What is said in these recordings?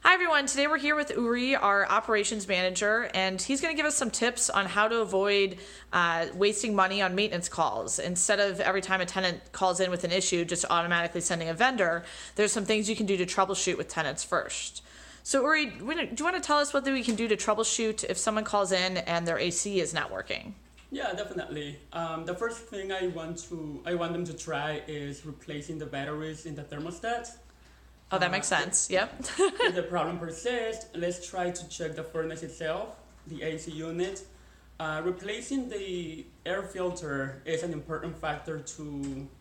Hi everyone, today we're here with Uri, our operations manager, and he's going to give us some tips on how to avoid wasting money on maintenance calls. Instead of every time a tenant calls in with an issue, just automatically sending a vendor, there's some things you can do to troubleshoot with tenants first. So Uri, do you want to tell us what we can do to troubleshoot if someone calls in and their AC is not working? Yeah, definitely. The first thing I want them to try is replacing the batteries in the thermostat. Oh, that makes sense. Yep. If the problem persists, let's try to check the furnace itself, the AC unit. Replacing the air filter is an important factor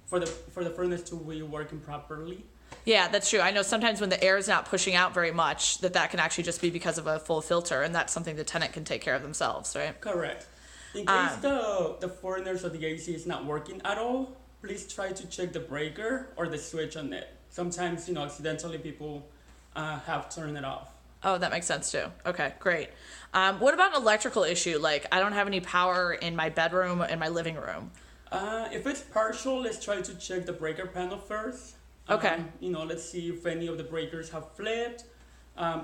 for the furnace to be working properly. Yeah, that's true. I know sometimes when the air is not pushing out very much, that can actually just be because of a full filter, and that's something the tenant can take care of themselves, right? Correct. In case the furnace or the AC is not working at all, please try to check the breaker or the switch on it. Sometimes, accidentally people have turned it off. Oh, that makes sense too. Okay, great. What about an electrical issue? Like, I don't have any power in my bedroom and my living room. If it's partial, let's try to check the breaker panel first. Okay. Let's see if any of the breakers have flipped.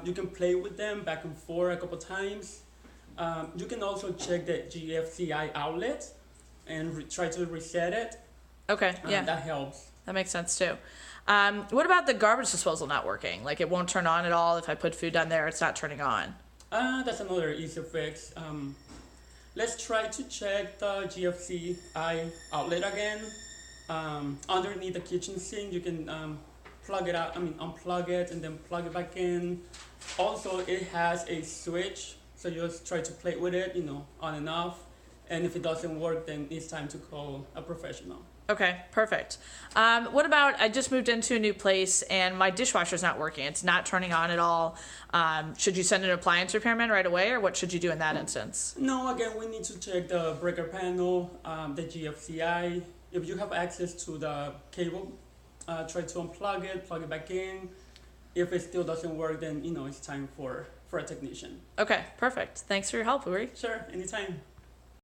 You can play with them back and forth a couple times. You can also check the GFCI outlet and try to reset it. Okay, yeah. That helps. That makes sense too. What about the garbage disposal not working? Like, it won't turn on at all. If I put food down there, it's not turning on. That's another easy fix. Let's try to check the GFCI outlet again. Underneath the kitchen sink, you can unplug it and then plug it back in. Also, it has a switch, so you just try to play with it, on and off. And if it doesn't work, then it's time to call a professional. Okay, perfect. What about, I just moved into a new place and my dishwasher's not working. It's not turning on at all. Should you send an appliance repairman right away, or what should you do in that instance? No, again, we need to check the breaker panel, the GFCI. If you have access to the cable, try to unplug it, plug it back in. If it still doesn't work, then it's time for a technician. Okay, perfect. Thanks for your help, Uri. Sure, anytime.